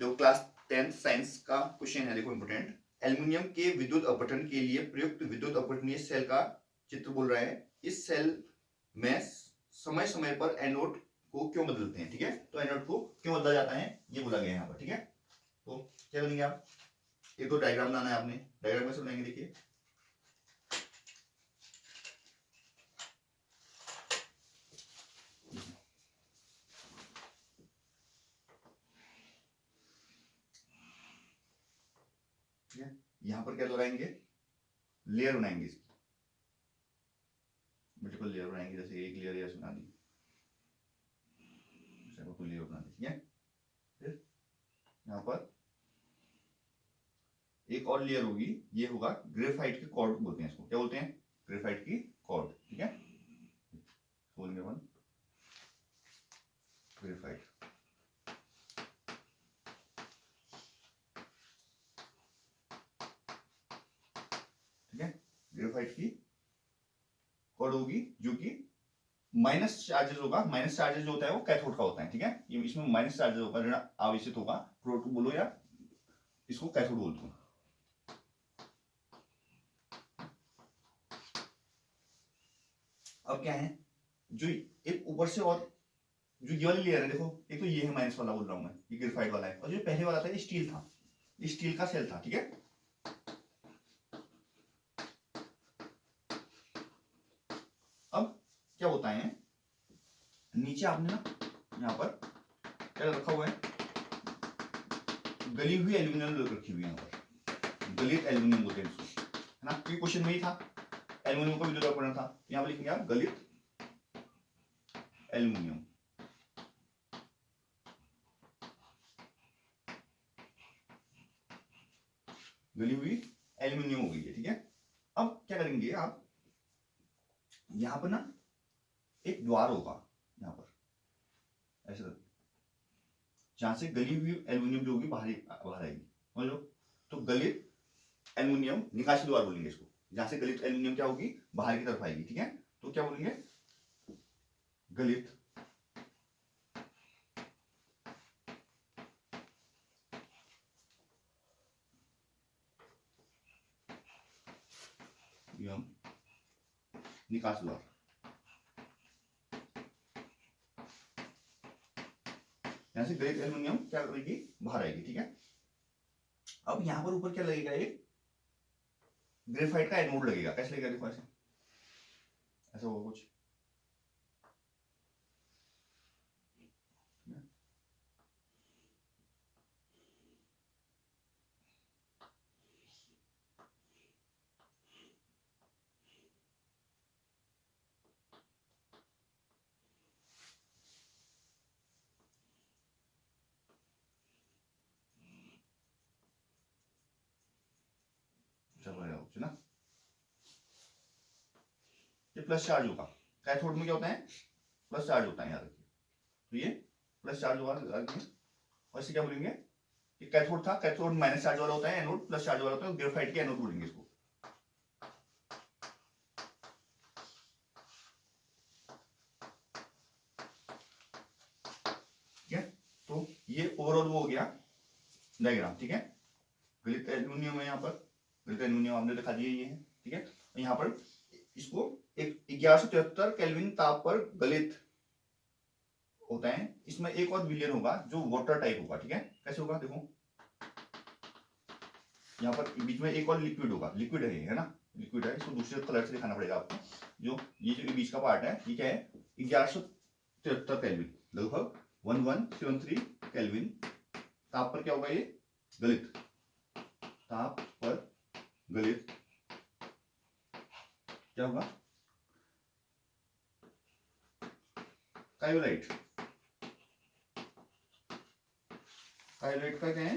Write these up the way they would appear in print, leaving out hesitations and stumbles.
देखो class 10 science का question है, देखो इंपोर्टेंट। एल्युमिनियम के विद्युत अपघटन के लिए प्रयुक्त विद्युत अपघटनीय सेल का चित्र बोल रहा है। इस सेल में समय समय पर एनोड को क्यों बदलते हैं, ठीक है। तो एनोड को क्यों बदला जाता है ये बोला गया है यहाँ पर, ठीक है। तो क्या करेंगे आप, एक तो डायग्राम बनाना है आपने, डायग्राम में से बनाएंगे, देखिए। ठीक है, यहाँ पर क्या लगाएंगे, लेयर बनाएंगे इसकी, मल्टीपल लेयर बनाएंगे। जैसे एक लेयर ऐसे बना दी, कोई लेयर बना दी, ठीक है। फिर यहाँ पर एक और लेयर होगी, ये होगा ग्रेफाइट की कॉर्ड बोलते हैं इसको, क्या बोलते हैं, ग्रेफाइट की कॉर्ड, ठीक है। बोलेंगे अपन ग्रेफाइट, ठीक है। ग्रेफाइट की कॉर्ड होगी जो कि माइनस चार्जेस होगा। माइनस चार्जेस जो होता है वो कैथोड का होता है, ठीक है। ये इसमें माइनस चार्जेस होगा, ऋण आवेशित होगा, प्रोटो बोलो या इसको कैथोड बोलते हैं। अब क्या है, जो एक ऊपर से और जो ये वाली लेयर है, देखो एक तो ये है माइनस वाला बोल रहा हूं मैं, ये ग्रेफाइट वाला है, और जो पहले वाला था ये स्टील था, ये स्टील का सेल था, ठीक है। अब क्या होता है, नीचे आपने ना यहाँ पर क्या रखा हुआ है, गली हुई एल्यूमिनियम रखी हुई है, यहाँ पर गलित एल्यूमिनियम बोलते हैं इसको, है ना। ये क्वेश्चन में ही था, एल्यूमिनियम को विद्युत अपघटन था, यहाँ पर लिखेंगे आप गलित एल्यूमिनियम, गली हुई एल्यूमिनियम हो गई है, ठीक है। अब क्या करेंगे आप, यहां पर ना एक द्वार होगा, यहां पर ऐसा, जहां से गली हुई एल्यूमिनियम जो होगी बाहर बाहर आएगी, समझ लो। तो गलित एल्यूमिनियम निकासी द्वार बोलेंगे इसको, जहां से गलित एल्यूमिनियम क्या होगी, बाहर की तरफ आएगी, ठीक है। तो क्या बोलेंगे, गलित निकास द्वार, यहां से गलित एल्यूमिनियम क्या करेगी, बाहर आएगी, ठीक है। अब यहां पर ऊपर क्या लगेगा, एक ग्रेफाइट का एनोड लगेगा, कैसे लगेगा, देखो ऐसे, ऐसा होगा कुछ, ना। ये प्लस चार्ज होगा, कैथोड में क्या होता है, प्लस चार्ज होता है, याद रखिए। तो ये प्लस चार्ज होगा, और इसे क्या बोलेंगे, ये कैथोड था, कैथोड माइनस चार्ज वाला होता है, एनोड प्लस चार्ज वाला होता है, ग्रेफाइट के एनोड बोलेंगे इसको, ठीक है। तो ये ओवरऑल वो हो गया डायग्राम, ठीक है। गलित एल्यूमिनियम है यहाँ पर, गलित एल्यूमिनियम आपने दिखा दिया ये है, ठीक है। यहाँ पर इसको एक 1173 केल्विन ताप पर गलित होता है। इसमें एक और विलियन होगा जो वाटर टाइप होगा, ठीक है। कैसे होगा, देखो यहाँ पर बीच में एक और लिक्विड होगा, लिक्विड है ना, लिक्विड है, इसको दूसरे कलर से दिखाना पड़ेगा आपको। जो ये जो बीच का पार्ट है ये क्या है, 1173 केल्विन, लगभग 1173 केल्विन ताप पर क्या होगा, ये गलित ताप पर गलित क्या होगा, कायोलाइट, कायोलाइट का क्या है,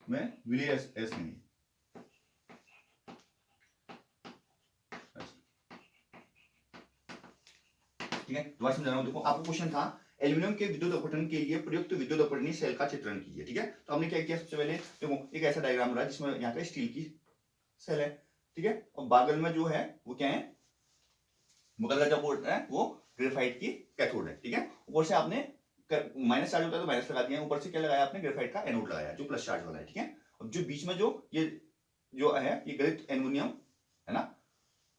मैं विलेय एस नहीं, ठीक है। दोबारा समझा रहा हूं, देखो आपको क्वेश्चन था एल्यूमिनियम के विद्युत अपघटन के लिए प्रयुक्त विद्युत अपघटनीय सेल का चित्रण कीजिए, ठीक है। तो हमने क्या किया, सबसे पहले देखो एक ऐसा डायग्राम रहा जिसमें यहाँ पे स्टील की सेल है, ठीक है, और बागल में जो है वो क्या है, बगल का जो बोर्ड है वो ग्रेफाइट की कैथोड है, ठीक है। ऊपर से आपने माइनस चार्ज होता है तो माइनस लगा दिया, ऊपर से क्या लगाया आपने, ग्रेफाइट का एनोड लगाया जो प्लस चार्ज वाला है, ठीक है। और जो बीच में जो ये जो है ये गलित एल्युमिनियम है ना,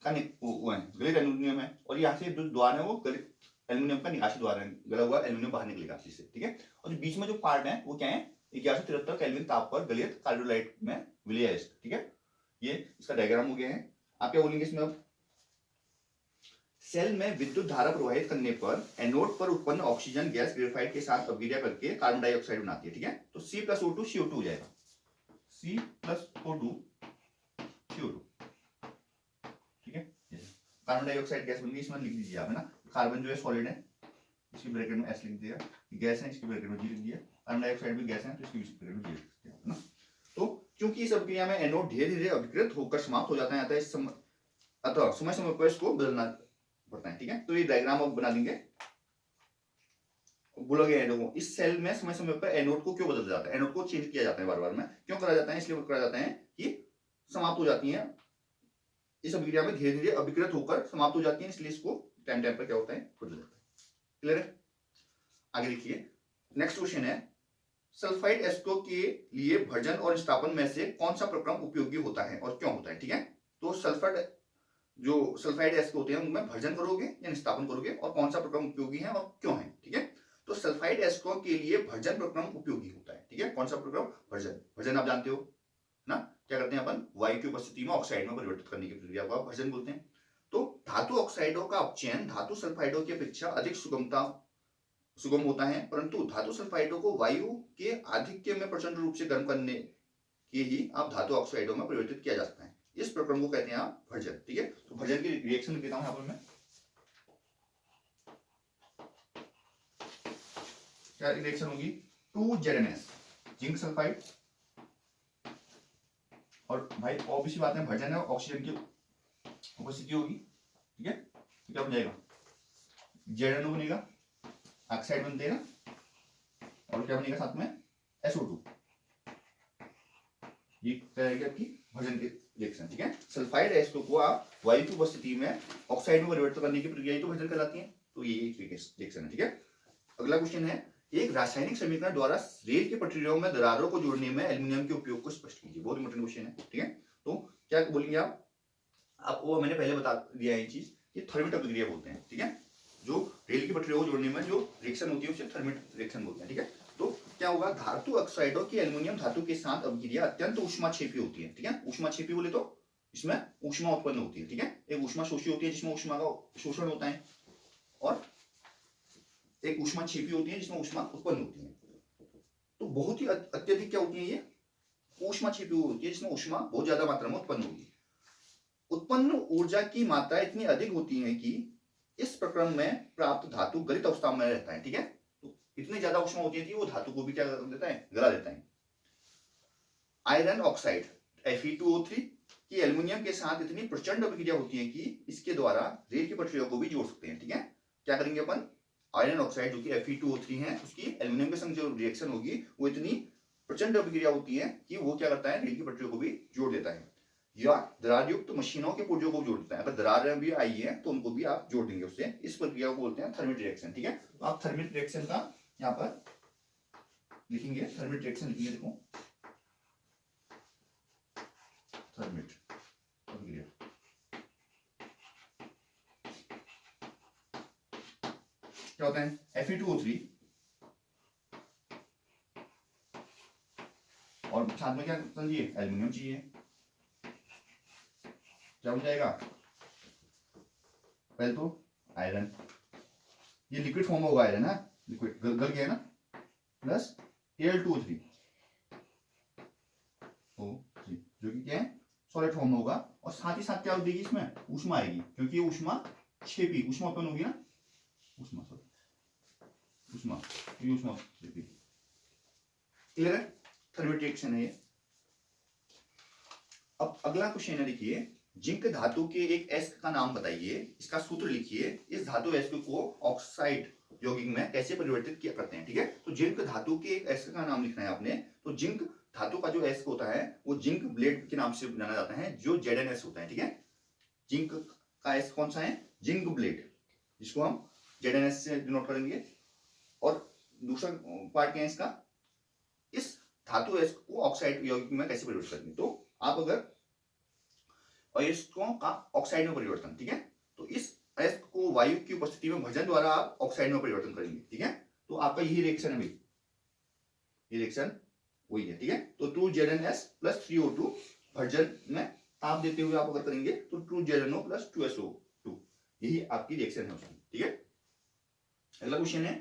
का वो है गलित एल्युमिनियम है, और यहाँ से जो द्वार है वो गलित एल्युमिनियम का निकासी द्वार है, गला हुआ एल्युमिनियम बाहर निकलेगा इससे, ठीक है। और जो बीच में जो पार्ट है वो क्या है, 1173 केल्विन ताप पर गलित कार्बोलाइट में विलय है, ठीक है। ये इसका डायग्राम हो गया है। आप क्या बोलेंगे इसमें, अब सेल में विद्युत धारा प्रवाहित करने पर एनोड पर उत्पन्न ऑक्सीजन गैस ग्रेफाइट के साथ अभिक्रिया करके कार्बन डाइऑक्साइड बनाती है, ठीक है। तो C+O2 CO2 हो जाएगा, C+O2 CO2, ठीक है। कार्बन डाइऑक्साइड गैस बन गई, इसमें लिख दीजिए आप, है ना। कार्बन जो है सॉलिड है, इसकी ब्रैकेट में S लिख दिया, गैस है इसकी ब्रैकेट में G लिख दिया, कार्बन डाइऑक्साइड भी गैस है तो इसकी ब्रैकेट में G लिख दिया, है ना। तो क्योंकि इस अभिक्रिया में एनोड धीरे धीरे अभिकृत होकर समाप्त हो जाता है, अतः समय समय पर इसको बदलना पड़ता है, ठीक है। तो ये डायग्राम आप बना देंगे, बोलोगे एनोड, इस सेल में समय समय पर एनोड को क्यों बदला जाता है, एनोड को चेंज किया जाता है बार बार में, क्यों करा जाता है, इसलिए करा जाता है कि समाप्त हो जाती है, इस अभिक्रिया में धीरे धीरे अभिकृत होकर समाप्त हो जाती है, इसलिए इसको टाइम टाइम पर क्या होता है, बदल जाता है। क्लियर है। आगे देखिए, नेक्स्ट क्वेश्चन है, सल्फाइड एस्टो के लिए भर्जन और स्थापन में से कौन सा प्रक्रम उपयोगी होता है और क्यों होता है, ठीक है। तो सल्फाइड एस्टो होते हैं उनमें भर्जन करोगे या निस्तापन करोगे, और कौन सा प्रक्रम उपयोगी है और क्यों है, ठीक है। तो सल्फाइड एस्टो के लिए भर्जन प्रक्रम उपयोगी होता है, ठीक है। कौन सा प्रक्रम, भर्जन। भर्जन आप जानते हो ना, क्या करते हैं अपन, वायु की उपस्थिति में ऑक्साइड में परिवर्तित करने की प्रक्रिया को आप भर्जन बोलते हैं। तो धातु ऑक्साइडों का अपचयन धातु सल्फाइडों की अपेक्षा अधिक सुगम होता है, परंतु धातु सल्फाइडों को वायु के आधिक्य में प्रचंड रूप से गर्म करने के ही आप धातु ऑक्साइडों में परिवर्तित किया जा सकता है, इस प्रक्रम को कहते हैं आप भर्जन, ठीक है। तो भर्जन की रिएक्शन लिख देता हूं यहां पर मैं, क्या रिएक्शन होगी, 2ZnS जिंक सल्फाइड, और भाई ऑब्वियस बात है भर्जन है, ऑक्सीजन की उपस्थिति होगी, ठीक है। तो क्या बन जाएगा, ZnO बनेगा, ऑक्साइड बनते हैं ना, और क्या बनेगा साथ में, SO2, ये करेगी आपकी भर्जन की रिएक्शन, ठीक है। सल्फाइड एस्टो को आप वायु की उपस्थिति में ऑक्साइड में परिवर्तित करने की प्रक्रिया तो भर्जन कहलाती है, तो ये एक रिएक्शन है, ठीक है। अगला क्वेश्चन है, एक रासायनिक समीकरण द्वारा रेल की पटरियों में दरारों को जोड़ने में एल्युमिनियम के उपयोग को स्पष्ट कीजिए, बहुत इंपॉर्टेंट क्वेश्चन है, ठीक है। तो क्या बोलेंगे आप वो मैंने पहले बता दिया है ये चीज, ये थर्मिट अभिक्रिया बोलते हैं, ठीक है। जो रेल की पटरियों को जोड़ने में जो रिएक्शन होती है उसे थर्मिट रिएक्शन बोलते हैं, ठीक है। तो क्या होगा, धातु ऑक्साइडों की एल्युमिनियम धातु के साथ अभिक्रिया अत्यंत ऊष्माक्षेपी होती है, ठीक है। ऊष्माक्षेपी बोले तो इसमें ऊष्मा उत्पन्न होती है, ठीक है। एक ऊष्मा शोषी होती है जिसमें ऊष्मा का शोषण होता है, और एक ऊष्माक्षेपी होती है जिसमें ऊष्मा उत्पन्न होती है। तो बहुत ही अत्यधिक क्या होती है, ये ऊष्माक्षेपी होती है जिसमें ऊष्मा बहुत ज्यादा मात्रा में उत्पन्न होगी। उत्पन्न ऊर्जा की मात्रा इतनी अधिक होती है कि इस प्रक्रम में प्राप्त धातु गलित अवस्था में रहता है, ठीक है। तो इतनी ज्यादा ऊष्मा होती है कि वो धातु को भी क्या कर देता है, गला देता है। आयरन ऑक्साइड Fe2O3 की एल्युमिनियम के साथ इतनी प्रचंड अभिक्रिया होती है कि इसके द्वारा रेल की पटरियों को भी जोड़ सकते हैं, ठीक है। क्या करेंगे अपन, आयरन ऑक्साइड जो कि Fe2O3 है उसकी एल्युमिनियम के संग जो रिएक्शन होगी वो इतनी प्रचंड अभिक्रिया होती है कि वो क्या करता है, रेल की पटरियों को भी जोड़ देता है, या दरार युक्त मशीनों के पुर्जों को जोड़ देता है। अगर दरार भी आई है तो उनको भी आप जोड़ देंगे उससे, इस प्रक्रिया को बोलते हैं थर्मिट रिएक्शन, ठीक है। तो आप थर्मिट रिएक्शन का यहाँ पर लिखेंगे, थर्मिट रिएक्शन लिखेंगे, देखो थर्मिट अभिक्रिया, क्या होता है, Fe2O3 और साथ में क्या चाहिए, एल्युमिनियम चाहिए, क्या बन जाएगा, पहले तो आयरन, ये लिक्विड फॉर्म होगा आयरन है, लिक्विड गल गया ना, प्लस Al2O3 जो कि क्या है, सॉलिड फॉर्म होगा, और साथ ही साथ क्या देगी इसमें, ऊष्मा आएगी, क्योंकि ये ऊष्मा क्षेपी ऊष्मा उत्पन्न होगी ना, ऊष्मा क्षेपी, क्लियर है, थर्मिट रिएक्शन है ये। अब अगला क्वेश्चन है, देखिए जिंक धातु के एक एस्क का नाम बताइए, इसका सूत्र लिखिए, इस धातु एस्क को ऑक्साइड यौगिक में कैसे परिवर्तित किया करते हैं, ठीक है। तो जिंक धातु के एक एस्क का नाम लिखना है आपने। तो जिंक धातु का जो एस्क होता है वो जिंक ब्लेड के नाम से जाना जाता है, जो ZnS होता है, ठीक है। जिंक का एस्क कौन सा है, जिंक ब्लेड, जिसको हम ZnS से डिनोट करेंगे। और दूसरा पार्ट क्या है इसका, इस धातु एस को ऑक्साइड यौगिक में कैसे परिवर्तित करेंगे। तो आप अगर अयस्कों का ऑक्साइड में परिवर्तन, ठीक है, तो इस अयस्क को वायु की उपस्थिति में भंजन द्वारा आप ऑक्साइड में परिवर्तन करेंगे, ठीक है। तो आपका यही रिएक्शन है भाई, ये रिएक्शन वही है, ठीक है। तो 2ZnS प्लस 3O2 भंजन में ताप देते हुए आप अगर करेंगे तो 2ZnO प्लस 2SO2, यही आपकी रिएक्शन है उसकी, ठीक है। अगला क्वेश्चन है,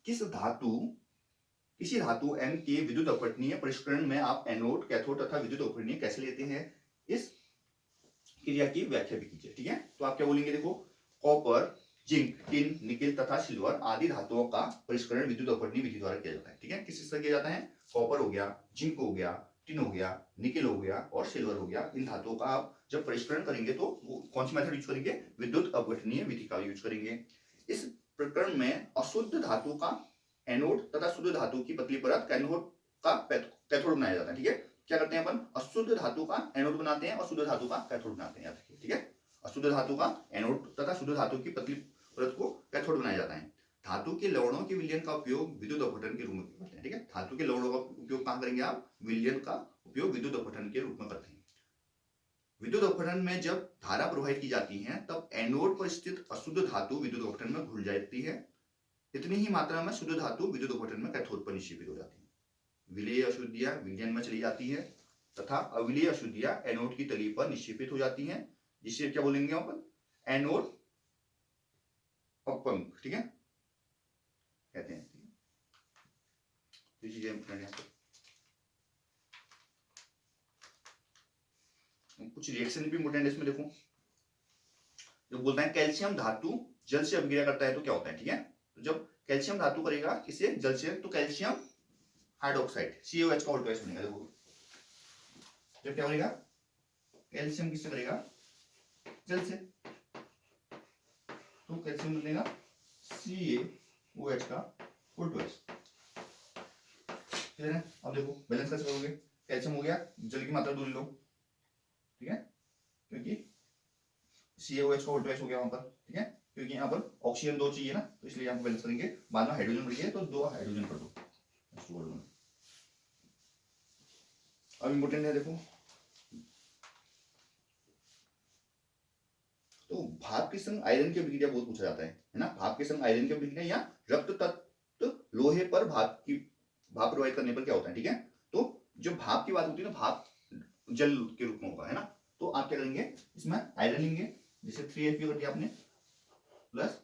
किसी धातु M के विद्युत अपघटनीय परिष्करण में आप एनोड, कैथोड तथा विद्युत अपघटनीय कैसे लेते हैं, इस क्रिया की व्याख्या भी कीजिए, ठीक है। तो आप क्या बोलेंगे, देखो, कॉपर, जिंक, टिन, निकेल तथा सिल्वर आदि धातुओं का परिष्करण विद्युत अपघटनीय विधि द्वारा किया जाता है, ठीक है। किस तरह किया जाता है, कॉपर हो गया, जिंक हो गया, टिन हो गया, निकेल हो गया और सिल्वर हो गया, इन धातुओं का आप जब परिष्करण करेंगे तो वो कौन सी मेथड यूज करेंगे, विद्युत अपघटनीय विधि का यूज करेंगे। इस प्रकरण में अशुद्ध धातु का एनोड तथा शुद्ध धातु की पतली परत कैथोड का कैथोड बनाया जाता है, ठीक है। क्या करते हैं अपन, अशुद्ध धातु का एनोड बनाते हैं और शुद्ध धातु का कैथोड बनाते हैं, ठीक है। अशुद्ध धातु का एनोड तथा शुद्ध धातु की पतली परत को कैथोड बनाया जाता है। धातु के लवणों के विलयन का उपयोग विद्युत अपघटन के रूप में करते हैं, ठीक है। धातु के लवणों का उपयोग कहां करेंगे आप, विलयन का उपयोग विद्युत अपघटन के रूप में करते हैं। विद्युत अपघटन में जब धारा प्रवाहित की जाती है तब एनोड पर स्थित अशुद्ध धातु विद्युत अपघटन में घुल जाती है, इतनी ही मात्रा में शुद्ध धातु विद्युत अपघटन में कैथोड पर निक्षेपित हो जाती है। विलेय अशुद्धियां विलयन में चली जाती है तथा अविलेय अशुद्धियां एनोड की तली पर निक्षेपित हो जाती हैं, जिसे क्या बोलेंगे अपन, एनोड अपंक, ठीक है, कहते हैं। कुछ रिएक्शन भी इंपोर्टेंट है इसमें, देखो, जो बोलता है कैल्शियम धातु जल से अभिक्रिया करता है तो क्या होता है, ठीक है। तो जब कैल्शियम धातु करेगा किसे, जल से, तो कैल्शियम हाइड्रोक्साइड CaOH का उल्टा बनेगा, देखो, जब क्या बनेगा, कैल्शियम किससे करेगा, जल से, तो कैल्शियम बनेगा CaOH का उल्टा। क्लियर है। अब देखो बैलेंस कैसे करोगे, कैल्शियम हो गया, जल की मात्रा दूरी लो, ठीक है, क्योंकि CaOH का उल्टा हो गया वहां पर, ठीक है, क्योंकि यहाँ पर ऑक्सीजन 2 चाहिए ना, तो इसलिए यहाँ पर बैलेंस करेंगे। बाद में हाइड्रोजन बढ़िए तो 2 हाइड्रोजन कर दो। अब इंपोर्टेंट है, देखो, तो भाप के संग आयरन की अभिक्रिया बहुत पूछा जाता है ना, भाप के संग आयरन की अभिक्रिया या रक्त तत्व लोहे पर भाप प्रवाहित करने पर क्या होता है, ठीक है। तो जो भाप की बात होती है ना, भाप जल के रूप में होगा, है ना, तो आप क्या करेंगे, इसमें आयरन लेंगे, जैसे 3Fe कर दिया आपने, प्लस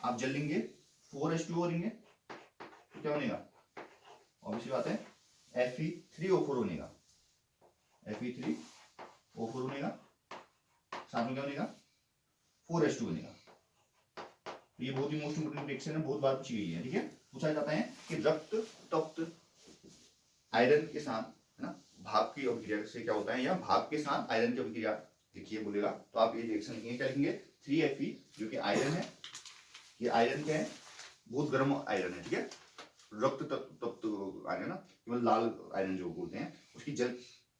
आप जल लेंगे 4H2O लेंगे, तो क्या बनेगा, ऑब्वियसली बात है Fe3O4 बनेगा, Fe3O4 बनेगा, साथ में क्या बनेगा, 4H2 बनेगा। तो ये बहुत ही मोस्ट इंपोर्टेंट रिएक्शन है, बहुत बार पूछी गई है, ठीक है। पूछा जाता है कि रक्त तत्व आयरन के साथ, है ना, भाप की अभिक्रिया से क्या होता है, या भाप के साथ आयरन की अभिक्रिया लिखिए बोलेगा, तो आप ये रिएक्शन लिखेंगे, क्या लिखेंगे, 3Fe जो कि आयरन है, ये आयरन क्या है, बहुत गर्म आयरन है, ठीक है, रक्त तत्व आयरन ना, केवल लाल आयरन जो बोलते हैं, उसकी जल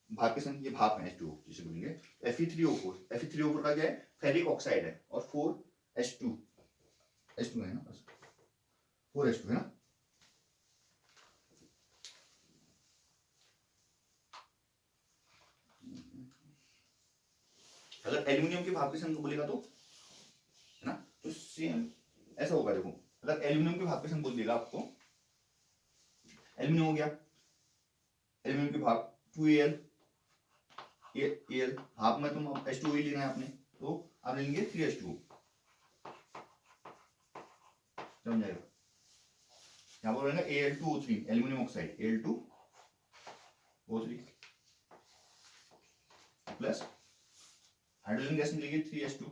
भाप के संग, ये भाप है H2O जिसे बोलेंगे। Fe3O4 का क्या है, फेरिक ऑक्साइड है, और 4H2 है ना, 4H2 है ना। अगर एल्यूमिनियम के भाप के संग बोलेगा तो, है ना, तो सेम ऐसा होगा, देखो, अगर एल्यूमिनियम के भाप के संग बोल देगा आपको, एल्यूमिनियम हो गया, एल्यूमिनियम के भाप 2Al, भाप में तुम H2O ही लेना है आपने, तो आप लेंगे 3H2O, समझ जाएगा। यहाँ पर रहेगा Al2O3, aluminium oxide Al2O3 plus hydrogen gas मिलेगी 3H2,